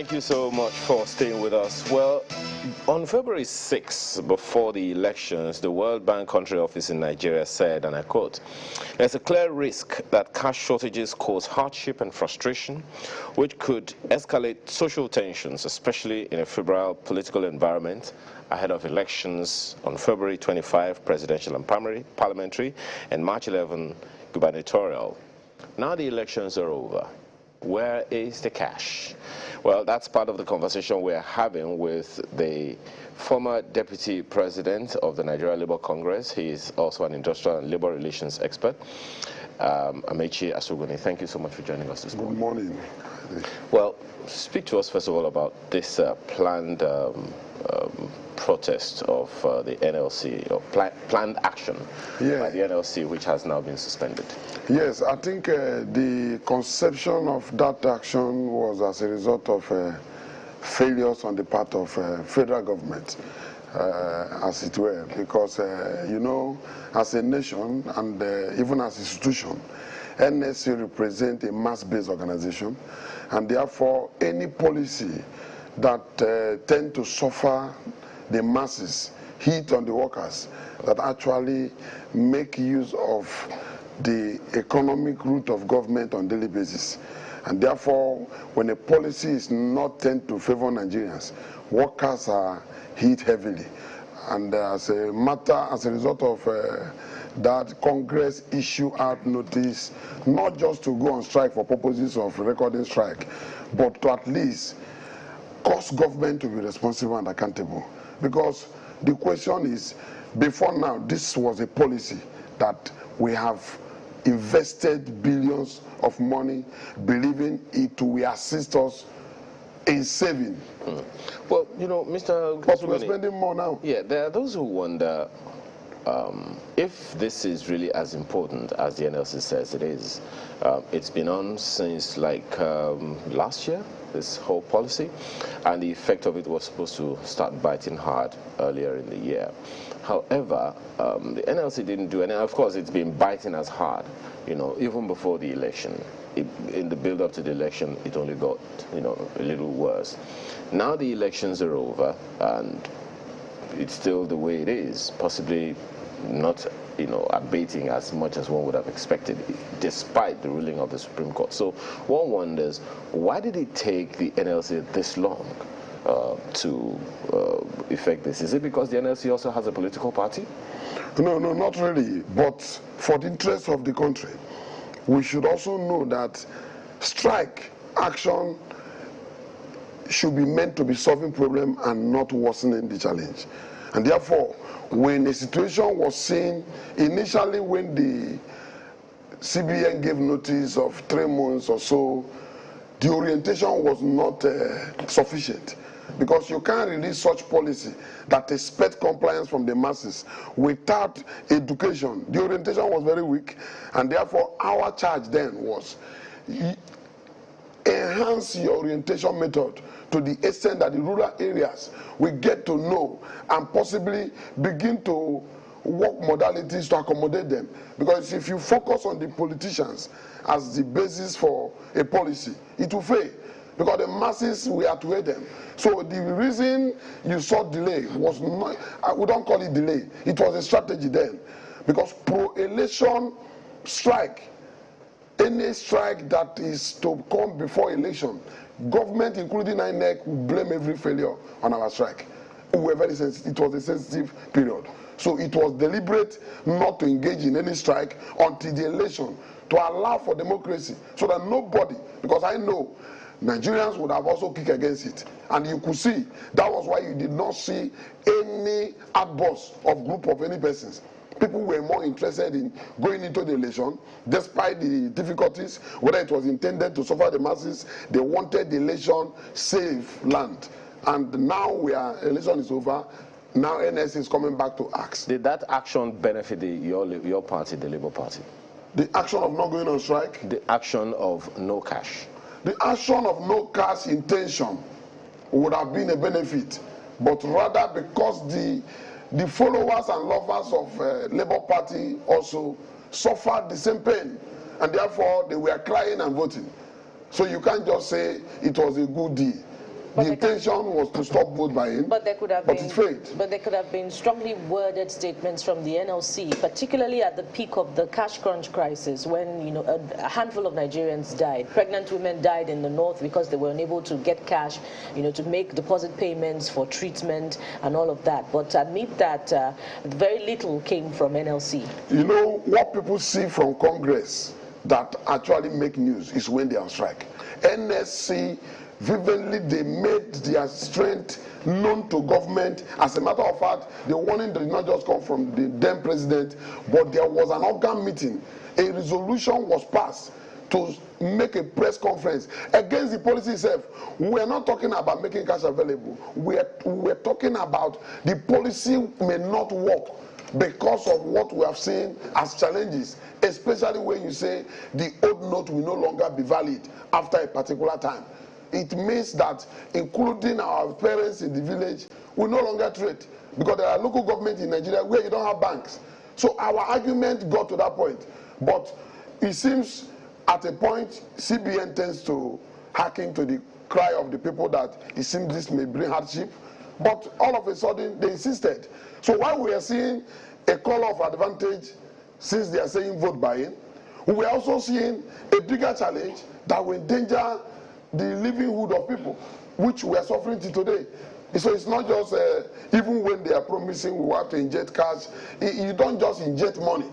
Thank you so much for staying with us. Well, on February 6th, before the elections, the World Bank Country Office in Nigeria said, and I quote, "There's a clear risk that cash shortages cause hardship and frustration, which could escalate social tensions, especially in a febrile political environment ahead of elections on February 25, presidential and parliamentary, and March 11, gubernatorial. Now the elections are over. Where is the cash?" Well, that's part of the conversation we're having with the former deputy president of the Nigeria Labour Congress. He is also an industrial and labor relations expert, Amechi Asuguni. Thank you so much for joining us this morning. Good morning. Well, speak to us first of all about this planned protest of the NLC, or planned action by the NLC, which has now been suspended. Yes, I think the conception of that action was as a result of failures on the part of federal government, as it were, because, you know, as a nation and even as an institution, NLC represents a mass-based organization, and therefore any policy that tend to suffer the masses, hit on the workers, that actually make use of the economic route of government on a daily basis. And therefore, when a policy is not tend to favor Nigerians, workers are hit heavily. And as a result of that, Congress issue out notice, not just to go on strike for purposes of recording strike, but to at least cause government to be responsible and accountable. Because the question is, before now, this was a policy that we have invested billions of money, believing it will assist us in saving. Well, you know, Mr. But we're spending more now. Yeah, there are those who wonder if this is really as important as the NLC says it is. It's been on since like last year, this whole policy, and the effect of it was supposed to start biting hard earlier in the year. However, the NLC didn't do any. Of course, it's been biting as hard, you know, even before the election. In the build-up to the election, it only got, you know, a little worse. Now the elections are over, and it's still the way it is, possibly not, you know, abating as much as one would have expected, despite the ruling of the Supreme Court. So one wonders, why did it take the NLC this long to effect this? Is it because the NLC also has a political party? No, not really. But for the interest of the country, we should also know that strike action should be meant to be solving problem and not worsening the challenge. And therefore, when a situation was seen, initially when the CBN gave notice of 3 months or so, the orientation was not sufficient. Because you can't release such policy that expect compliance from the masses without education. The orientation was very weak, and therefore our charge then was enhance your orientation method to the extent that the rural areas will get to know and possibly begin to work modalities to accommodate them. Because if you focus on the politicians as the basis for a policy, it will fail. Because the masses, we are to hate them. So the reason you saw delay was not, we don't call it delay, it was a strategy then. Because pro-election strike, any strike that is to come before election, government, including INEC, will blame every failure on our strike. We were very sensitive. It was a sensitive period. So it was deliberate not to engage in any strike until the election, to allow for democracy, so that nobody, because I know Nigerians would have also kicked against it. And you could see, that was why you did not see any outburst of group of any persons. People were more interested in going into the election, despite the difficulties, whether it was intended to suffer the masses. They wanted the election safe land. And now election is over. Now NS is coming back to ask. Did that action benefit your party, the Labour Party? The action of not going on strike? The action of no cash. The action of no cash intention would have been a benefit, but rather because the followers and lovers of Labour Party also suffered the same pain, and therefore they were crying and voting. So you can't just say it was a good deal. the intention was to stop vote buying, but there could have but it failed. But there could have been strongly worded statements from the NLC, particularly at the peak of the cash crunch crisis, when a handful of Nigerians died. Pregnant women died in the north because they were unable to get cash, to make deposit payments for treatment and all of that. But amid that, very little came from NLC. What people see from Congress that actually make news is when they are on strike. NLC, vividly, they made their strength known to government. As a matter of fact, the warning did not just come from the then president, but there was an organ meeting. A resolution was passed to make a press conference against the policy itself. We are not talking about making cash available. We are talking about the policy may not work because of what we have seen as challenges, especially when you say the old note will no longer be valid after a particular time. It means that including our parents in the village will no longer trade, because there are local governments in Nigeria where you don't have banks. So our argument got to that point. But it seems at a point CBN tends to hearken to the cry of the people that it seems this may bring hardship. But all of a sudden they insisted. So while we are seeing a call of advantage since they are saying vote buying, we are also seeing a bigger challenge that will endanger the livelihood of people, which we are suffering till today. So it's not just, even when they are promising we have to inject cash, you don't just inject money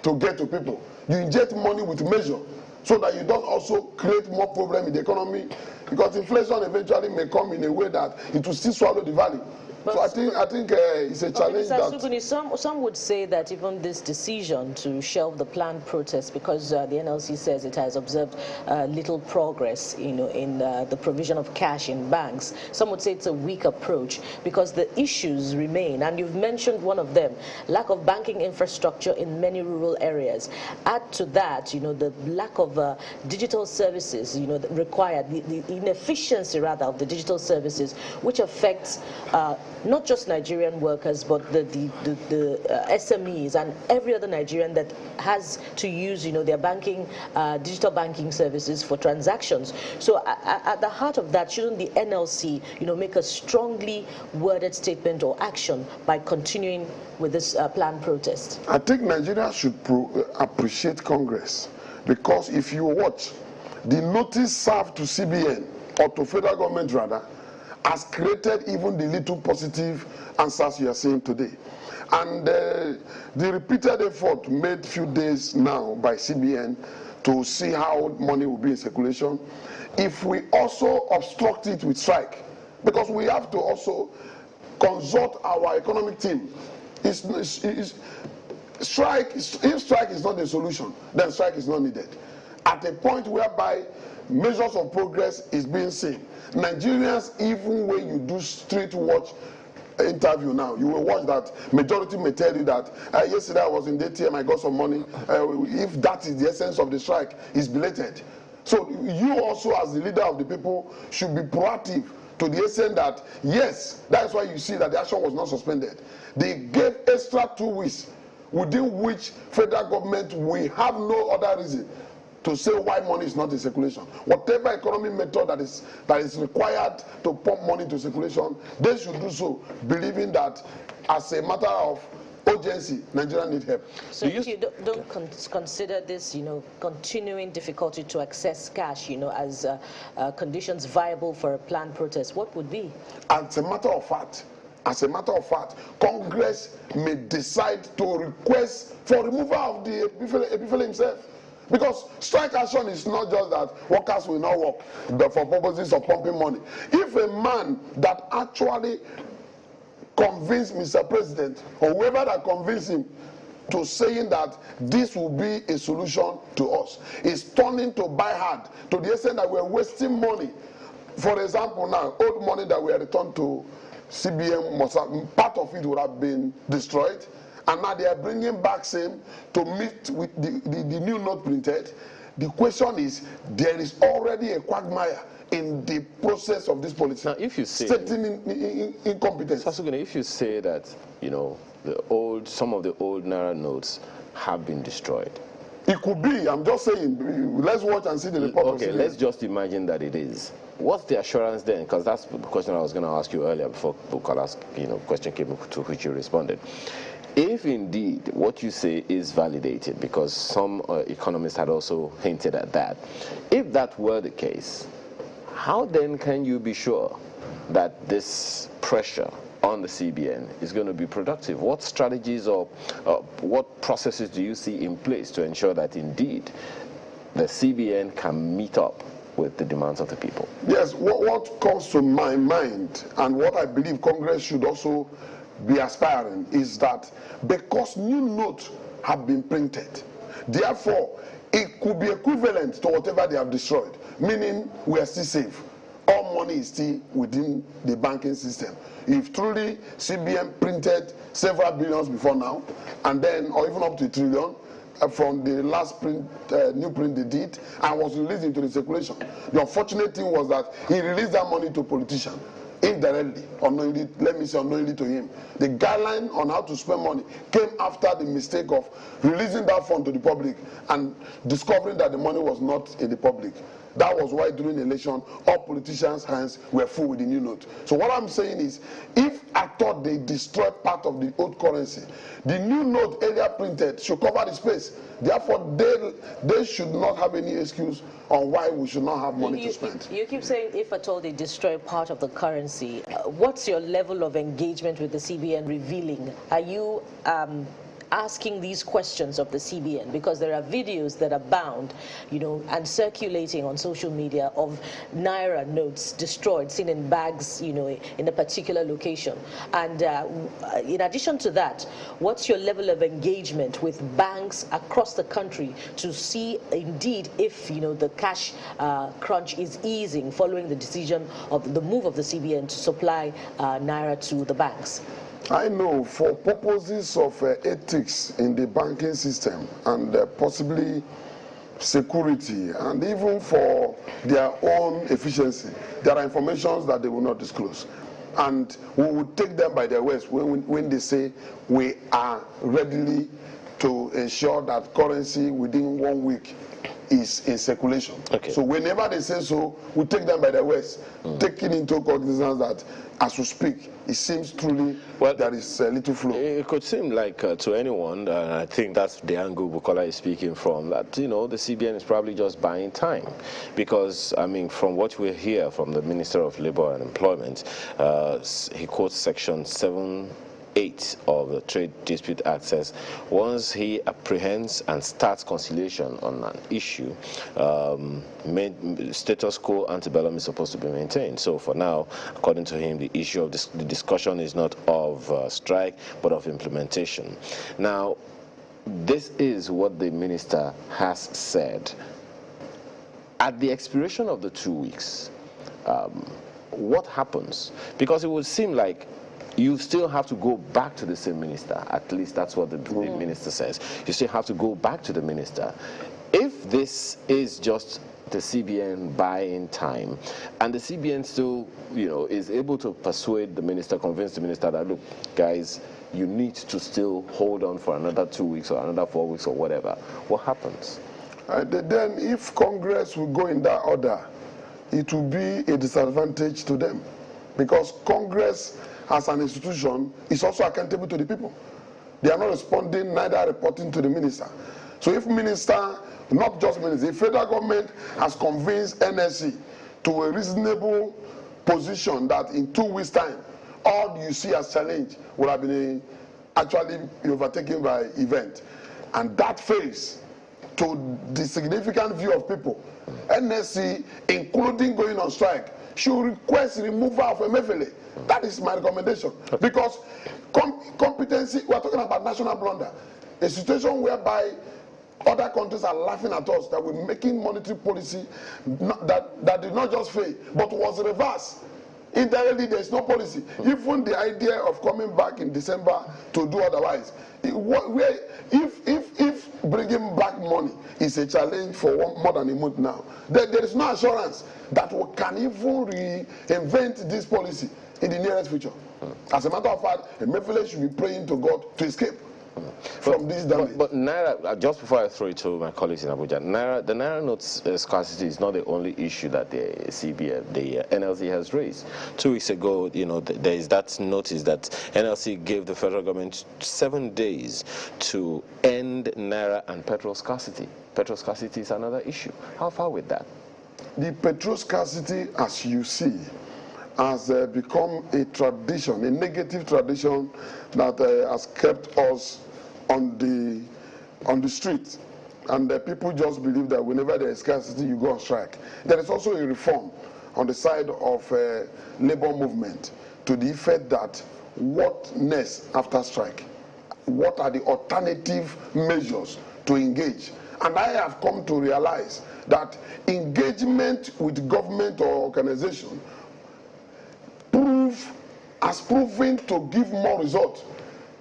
to get to people. You inject money with measure so that you don't also create more problem in the economy, because inflation eventually may come in a way that it will still swallow the value. But so I think it's a challenge. Mr. Subsidy, some would say that even this decision to shelve the planned protest, because the NLC says it has observed little progress, in the provision of cash in banks. Some would say it's a weak approach because the issues remain, and you've mentioned one of them: lack of banking infrastructure in many rural areas. Add to that, the lack of digital services, required, the inefficiency rather of the digital services, which affects not just Nigerian workers, but the SMEs and every other Nigerian that has to use, their banking, digital banking services for transactions. So at the heart of that, shouldn't the NLC, make a strongly worded statement or action by continuing with this planned protest? I think Nigeria should appreciate Congress, because if you watch, the notice served to CBN, or to federal government rather, has created even the little positive answers you are seeing today. And the repeated effort made few days now by CBN to see how money will be in circulation, if we also obstruct it with strike, because we have to also consult our economic team. If strike is not the solution, then strike is not needed. At a point whereby measures of progress is being seen, Nigerians, even when you do street watch interview now, you will watch that majority may tell you that yesterday I was in the ATM, I got some money. If that is the essence of the strike, it's belated. So you also, as the leader of the people, should be proactive to the extent that, yes, that's why you see that the action was not suspended. They gave extra 2 weeks, within which federal government will have no other reason to say why money is not in circulation. Whatever economic method that is required to pump money into circulation, they should do so, believing that as a matter of urgency, Nigeria need help. So if you don't consider this, continuing difficulty to access cash, as conditions viable for a planned protest, what would be? As a matter of fact, Congress may decide to request for removal of the Epifele himself. Because strike action is not just that workers will not work for purposes of pumping money. If a man that actually convinced Mr. President, or whoever that convinced him, to saying that this will be a solution to us, is turning to buy hard to the extent that we're wasting money. For example, now, old money that we are returned to CBN, part of it would have been destroyed. And now they are bringing back same to meet with the new note printed. The question is, there is already a quagmire in the process of this policy. Now, if you say incompetence. If you say that, some of the old Naira notes have been destroyed. It could be. I'm just saying, let's watch and see the report. Okay, let's just imagine that it is. what's the assurance then? Because that's the question I was going to ask you earlier before Bukala's question came to which you responded. If indeed what you say is validated, because some economists had also hinted at that, if that were the case, how then can you be sure that this pressure on the CBN is going to be productive? What strategies or what processes do you see in place to ensure that indeed the CBN can meet up with the demands of the people? Yes, what comes to my mind and what I believe Congress should also be aspiring is that because new notes have been printed, therefore it could be equivalent to whatever they have destroyed, meaning we are still safe. All money is still within the banking system. If truly CBN printed several billions before now, and then, or even up to $1 trillion, from the last print, new print they did, and was released into the circulation. The unfortunate thing was that he released that money to politicians, indirectly, unknowingly, let me say unknowingly to him. The guideline on how to spend money came after the mistake of releasing that fund to the public and discovering that the money was not in the public. That was why during the election, all politicians' hands were full with the new note. So what I'm saying is, if I thought they destroyed part of the old currency, the new note earlier printed should cover the space. Therefore, they should not have any excuse on why we should not have money to spend. You keep saying if at all they destroy part of the currency. What's your level of engagement with the CBN revealing? Are you asking these questions of the CBN? Because there are videos that are bound, and circulating on social media of Naira notes destroyed, seen in bags, in a particular location. And in addition to that, what's your level of engagement with banks across the country to see indeed if, the cash crunch is easing following the decision of the move of the CBN to supply Naira to the banks? I know for purposes of ethics in the banking system and possibly security and even for their own efficiency, there are informations that they will not disclose. And we will take them by their words when they say we are ready to ensure that currency within 1 week is in circulation. Okay. So whenever they say so, we take them by their words, taking into cognizance that as we speak, it seems truly there is a little flow. It could seem like to anyone, and I think that's the angle Bukola is speaking from, that the CBN is probably just buying time, because from what we hear from the Minister of Labour and Employment, he quotes Section 7(8) of the Trade Dispute Act says once he apprehends and starts conciliation on an issue, status quo antebellum is supposed to be maintained. So for now, according to him, the issue of the discussion is not of strike but of implementation. Now, this is what the minister has said. At the expiration of the 2 weeks, what happens? Because it would seem like you still have to go back to the same minister. At least that's what the minister says. You still have to go back to the minister. If this is just the CBN buying time, and the CBN still, is able to persuade the minister, convince the minister that, look, guys, you need to still hold on for another 2 weeks or another 4 weeks or whatever, what happens? Then if Congress will go in that order, it will be a disadvantage to them, because Congress as an institution is also accountable to the people. They are not responding, neither reporting to the minister. So if minister, not just minister, the federal government has convinced NLC to a reasonable position that in 2 weeks' time, all you see as challenge will have been actually overtaken by event. And that fails to the significant view of people. NLC, including going on strike, should request removal of Emefiele. That is my recommendation. Because competency, we are talking about national blunder. A situation whereby other countries are laughing at us that we're making monetary policy that did not just fail, but was reversed. Indirectly, there is no policy. Even the idea of coming back in December to do otherwise. If bringing back money is a challenge for more than a month now, there is no assurance that we can even reinvent this policy in the nearest future. As a matter of fact, Emefiele should be praying to God to escape. from this damage. But Naira, just before I throw it to my colleagues in Abuja, the Naira notes scarcity is not the only issue that the NLC has raised. 2 weeks ago, there is that notice that NLC gave the federal government 7 days to end Naira and petrol scarcity. Petrol scarcity is another issue. How far with that? The petrol scarcity, as you see, has become a tradition, a negative tradition that has kept us on the street. And people just believe that whenever there is scarcity, you go on strike. There is also a reform on the side of labor movement to the effect that what next after strike? What are the alternative measures to engage? And I have come to realize that engagement with government or organization has proven to give more results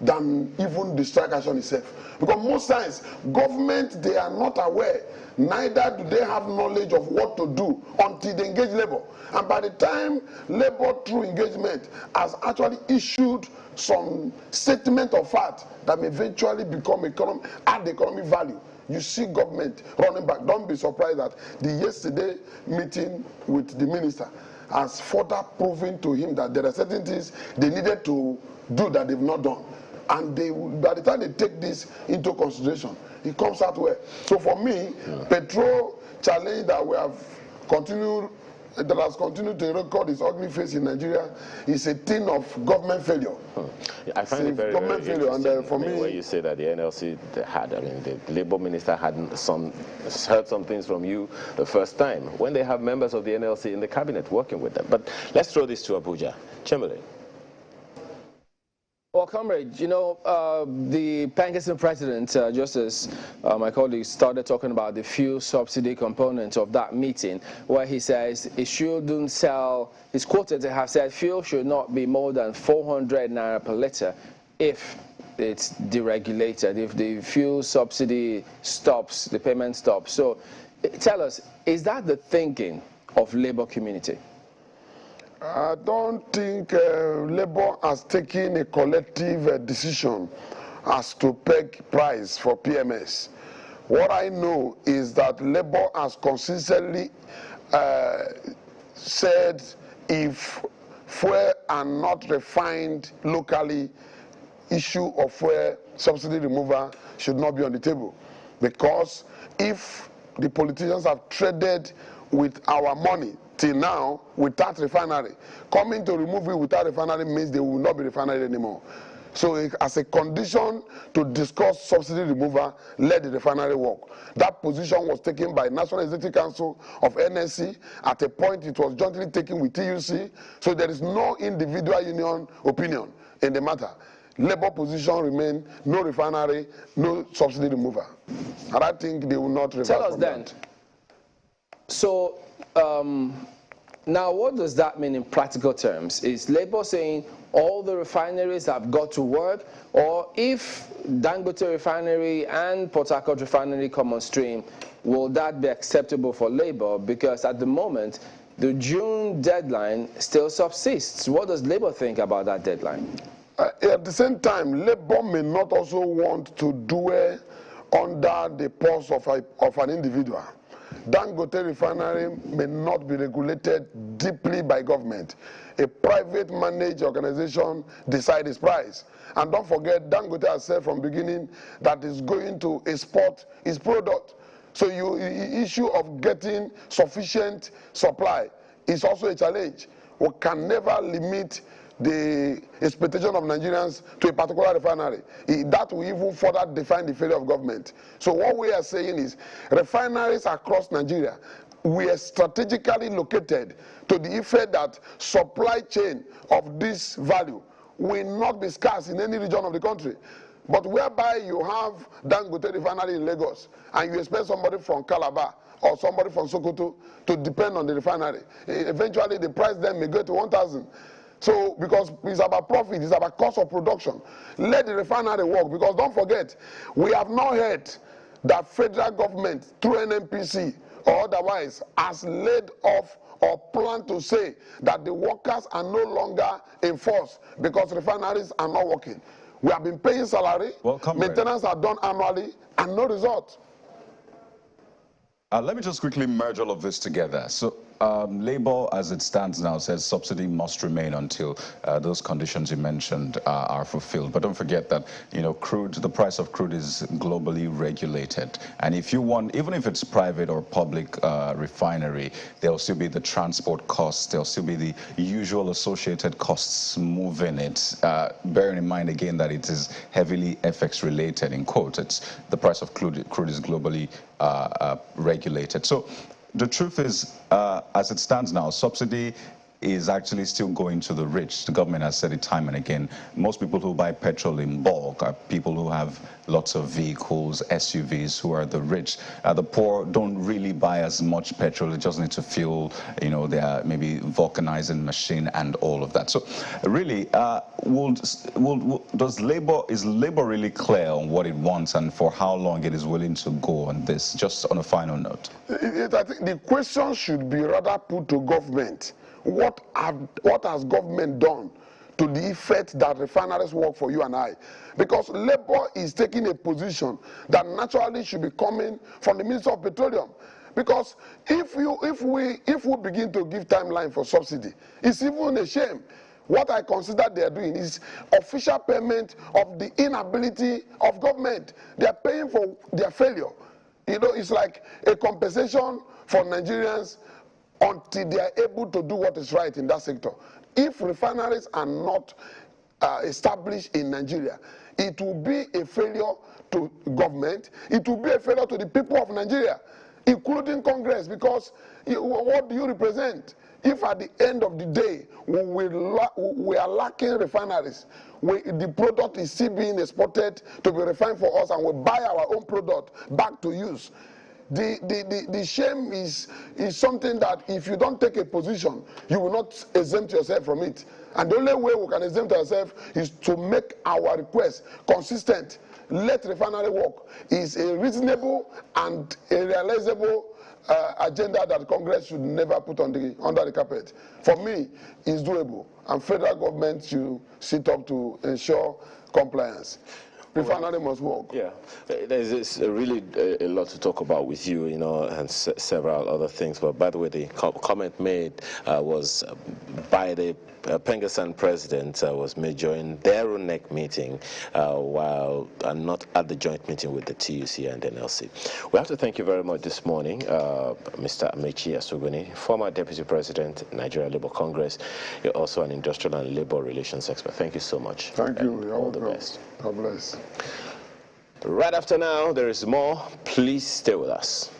than even the strike action itself. Because most times, government, they are not aware, neither do they have knowledge of what to do until they engage labor. And by the time labor through engagement has actually issued some statement of fact that may eventually become add economic value, you see government running back. Don't be surprised that the yesterday meeting with the minister has further proven to him that there are certain things they needed to do that they've not done. And by the time they take this into consideration, it comes out well. So for me, petrol challenge that has continued to record its ugly face in Nigeria is a thing of government failure. I find it very, government very failure, and for me, where you say that the NLC the Labour Minister had heard some things from you the first time when they have members of the NLC in the cabinet working with them. But let's throw this to Abuja. Chamberlain. Well, comrade, the Pankerson president, just as my colleagues started talking about the fuel subsidy component of that meeting, where he says it shouldn't sell, he's quoted to have said fuel should not be more than 400 naira per litre if it's deregulated, if the fuel subsidy stops, the payment stops. So tell us, is that the thinking of Labour community? I don't think Labour has taken a collective decision as to peg price for PMS. What I know is that Labour has consistently said if fuel are not refined locally, issue of fuel subsidy removal should not be on the table. Because if the politicians have traded with our money till now without refinery, coming to remove it without refinery means they will not be refinery anymore. So as a condition to discuss subsidy removal, let the refinery work. That position was taken by National Executive Council of NLC. At a point it was jointly taken with TUC. So there is no individual union opinion in the matter. Labour position remain no refinery, no subsidy removal. And I think they will not reverse. Tell us then. So now what does that mean in practical terms? Is Labour saying all the refineries have got to work, or if Dangote refinery and Port Harcourt refinery come on stream, will that be acceptable for Labour? Because at the moment, the June deadline still subsists. What does Labour think about that deadline? At the same time, Labour may not also want to dwell under the pulse of an individual. Dangote refinery may not be regulated deeply by government. A private managed organization decides its price. And don't forget, Dangote has said from the beginning that it's going to export its product. So the issue of getting sufficient supply is also a challenge. We can never limit the expectation of Nigerians to a particular refinery. That will even further define the failure of government. So what we are saying is refineries across Nigeria, we are strategically located to the effect that supply chain of this value will not be scarce in any region of the country. But whereby you have Dangote refinery in Lagos and you expect somebody from Calabar or somebody from Sokoto to depend on the refinery, eventually the price then may go to 1,000. So, because it's about profit, it's about cost of production. Let the refinery work, because don't forget, we have not heard that federal government, through NNPC or otherwise, has laid off or plan to say that the workers are no longer enforced because refineries are not working. We have been paying salary, maintenance are done annually, and no result. Let me just quickly merge all of this together. So Labour, as it stands now, says subsidy must remain until those conditions you mentioned are fulfilled. But don't forget that, you know, crude, the price of crude is globally regulated. And if you want, even if it's private or public refinery, there'll still be the transport costs, there'll still be the usual associated costs moving it. Bearing in mind again that it is heavily FX related, in quotes. It's the price of crude is globally regulated. So the truth is, as it stands now, subsidy is actually still going to the rich. The government has said it time and again. Most people who buy petrol in bulk are people who have lots of vehicles, SUVs, who are the rich. The poor don't really buy as much petrol. They just need to fuel, you know, their maybe vulcanizing machine and all of that. So really, is Labour really clear on what it wants and for how long it is willing to go on this? Just on a final note. I think the question should be rather put to government. What has government done to the effect that refineries work for you and I? Because Labour is taking a position that naturally should be coming from the Minister of Petroleum. Because if we begin to give timeline for subsidy, it's even a shame. What I consider they are doing is official payment of the inability of government. They are paying for their failure. You know, it's like a compensation for Nigerians until they are able to do what is right in that sector. If refineries are not established in Nigeria, it will be a failure to government, it will be a failure to the people of Nigeria, including Congress, because what do you represent? If at the end of the day we are lacking refineries, the product is still being exported to be refined for us, and we buy our own product back to use, the shame is something that if you don't take a position, you will not exempt yourself from it. And the only way we can exempt ourselves is to make our request consistent. Let refinery work is a reasonable and a realizable agenda that Congress should never put on under the carpet. For me, it's doable, and federal government should sit up to ensure compliance. Refinery must work. Yeah, there's really a lot to talk about with you, you know, and several other things. But by the way, the comment made was by the Pengassan president was made during their UNEC meeting while not at the joint meeting with the TUC and NLC. We have to thank you very much this morning, Mr. Amechi Asogoni, former Deputy President, Nigeria Labour Congress. You're also an industrial and labor relations expert. Thank you so much. Thank you. All the best. God bless. Right after now, there is more. Please stay with us.